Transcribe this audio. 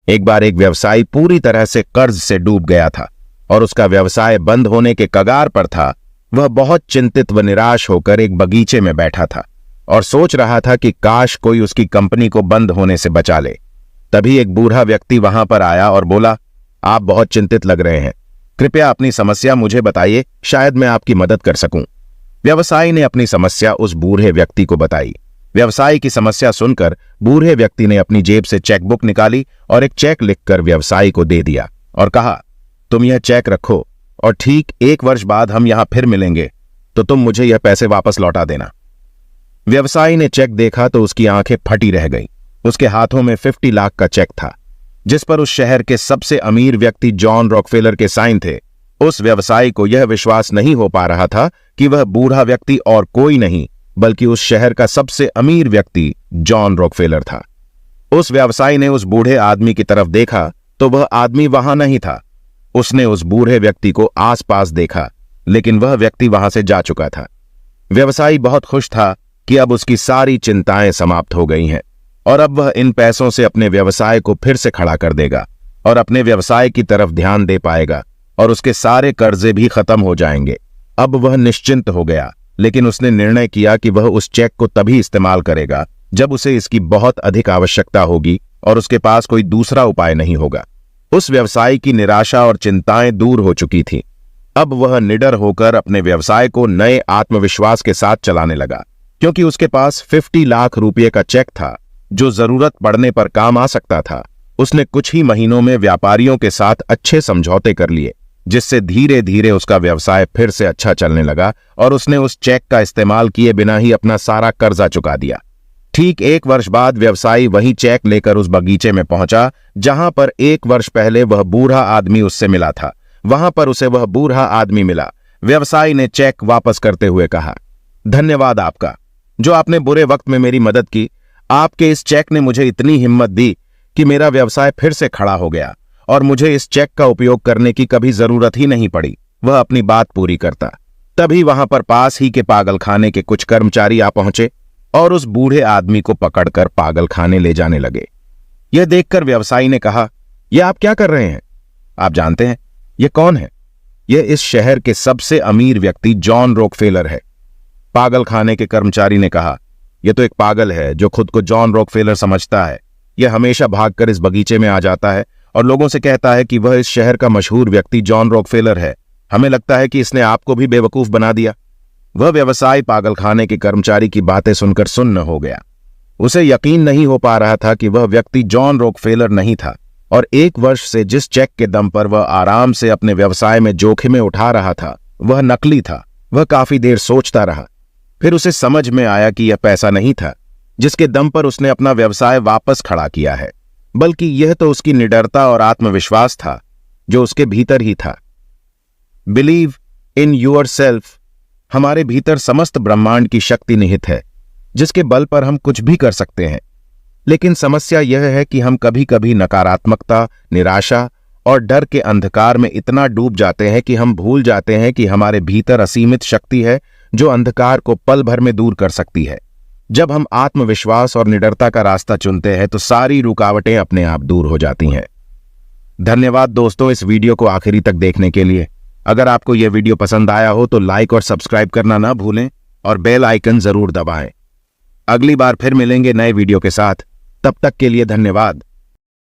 एक बार एक व्यवसायी पूरी तरह से कर्ज से डूब गया था और उसका व्यवसाय बंद होने के कगार पर था। वह बहुत चिंतित व निराश होकर एक बगीचे में बैठा था और सोच रहा था कि काश कोई उसकी कंपनी को बंद होने से बचा ले। तभी एक बूढ़ा व्यक्ति वहां पर आया और बोला, आप बहुत चिंतित लग रहे हैं, कृपया अपनी समस्या मुझे बताइए, शायद मैं आपकी मदद कर सकूं। व्यवसायी ने अपनी समस्या उस बूढ़े व्यक्ति को बताई। व्यवसायी की समस्या सुनकर बूढ़े व्यक्ति ने अपनी जेब से चेकबुक निकाली और एक चेक लिखकर व्यवसायी को दे दिया और कहा, तुम यह चेक रखो और ठीक 1 वर्ष बाद हम यहां फिर मिलेंगे तो तुम मुझे यह पैसे वापस लौटा देना। व्यवसायी ने चेक देखा तो उसकी आंखें फटी रह गईं। उसके हाथों में 50 लाख का चेक था जिस पर उस शहर के सबसे अमीर व्यक्ति जॉन रॉकफेलर के साइन थे। उस व्यवसायी को यह विश्वास नहीं हो पा रहा था कि वह बूढ़ा व्यक्ति और कोई नहीं बल्कि उस शहर का सबसे अमीर व्यक्ति जॉन रॉकफेलर था। उस व्यवसायी ने उस बूढ़े आदमी की तरफ देखा तो वह आदमी वहां नहीं था। उसने उस बूढ़े व्यक्ति को आसपास देखा लेकिन वह व्यक्ति वहां से जा चुका था। व्यवसायी बहुत खुश था कि अब उसकी सारी चिंताएं समाप्त हो गई हैं और अब वह इन पैसों से अपने व्यवसाय को फिर से खड़ा कर देगा और अपने व्यवसाय की तरफ ध्यान दे पाएगा और उसके सारे कर्जे भी खत्म हो जाएंगे। अब वह निश्चिंत हो गया, लेकिन उसने निर्णय किया कि वह उस चेक को तभी इस्तेमाल करेगा जब उसे इसकी बहुत अधिक आवश्यकता होगी और उसके पास कोई दूसरा उपाय नहीं होगा। उस व्यवसायी की निराशा और चिंताएं दूर हो चुकी थीं। अब वह निडर होकर अपने व्यवसाय को नए आत्मविश्वास के साथ चलाने लगा, क्योंकि उसके पास 50 लाख रुपये का चेक था जो जरूरत पड़ने पर काम आ सकता था। उसने कुछ ही महीनों में व्यापारियों के साथ अच्छे समझौते कर लिए, जिससे धीरे धीरे उसका व्यवसाय फिर से अच्छा चलने लगा और उसने उस चेक का इस्तेमाल किए बिना ही अपना सारा कर्जा चुका दिया। ठीक 1 वर्ष बाद व्यवसायी वही चेक लेकर उस बगीचे में पहुंचा जहां पर 1 वर्ष पहले वह बूढ़ा आदमी उससे मिला था। वहां पर उसे वह बूढ़ा आदमी मिला। व्यवसायी ने चेक वापस करते हुए कहा, धन्यवाद आपका, जो आपने बुरे वक्त में मेरी मदद की। आपके इस चेक ने मुझे इतनी हिम्मत दी कि मेरा व्यवसाय फिर से खड़ा हो गया और मुझे इस चेक का उपयोग करने की कभी जरूरत ही नहीं पड़ी। वह अपनी बात पूरी करता तभी वहां पर पास ही के पागलखाने के कुछ कर्मचारी आ पहुंचे और उस बूढ़े आदमी को पकड़कर पागलखाने ले जाने लगे। यह देखकर व्यवसायी ने कहा, यह आप क्या कर रहे हैं? आप जानते हैं यह कौन है? यह इस शहर के सबसे अमीर व्यक्ति जॉन रॉकफेलर है। पागलखाने के कर्मचारी ने कहा, यह तो एक पागल है जो खुद को जॉन रॉकफेलर समझता है। यह हमेशा भागकर इस बगीचे में आ जाता है और लोगों से कहता है कि वह इस शहर का मशहूर व्यक्ति जॉन रॉकफेलर है। हमें लगता है कि इसने आपको भी बेवकूफ बना दिया। वह व्यवसायी पागलखाने के कर्मचारी की बातें सुनकर सुन्न हो गया। उसे यकीन नहीं हो पा रहा था कि वह व्यक्ति जॉन रॉकफेलर नहीं था और 1 वर्ष से जिस चेक के दम पर वह आराम से अपने व्यवसाय में जोखिमें उठा रहा था वह नकली था। वह काफी देर सोचता रहा, फिर उसे समझ में आया कि यह पैसा नहीं था जिसके दम पर उसने अपना व्यवसाय वापस खड़ा किया है, बल्कि यह तो उसकी निडरता और आत्मविश्वास था जो उसके भीतर ही था। Believe in yourself. हमारे भीतर समस्त ब्रह्मांड की शक्ति निहित है जिसके बल पर हम कुछ भी कर सकते हैं। लेकिन समस्या यह है कि हम कभी कभी नकारात्मकता, निराशा और डर के अंधकार में इतना डूब जाते हैं कि हम भूल जाते हैं कि हमारे भीतर असीमित शक्ति है जो अंधकार को पल भर में दूर कर सकती है। जब हम आत्मविश्वास और निडरता का रास्ता चुनते हैं तो सारी रुकावटें अपने आप दूर हो जाती हैं। धन्यवाद दोस्तों इस वीडियो को आखिरी तक देखने के लिए। अगर आपको यह वीडियो पसंद आया हो तो लाइक और सब्सक्राइब करना ना भूलें और बेल आइकन जरूर दबाएं। अगली बार फिर मिलेंगे नए वीडियो के साथ। तब तक के लिए धन्यवाद।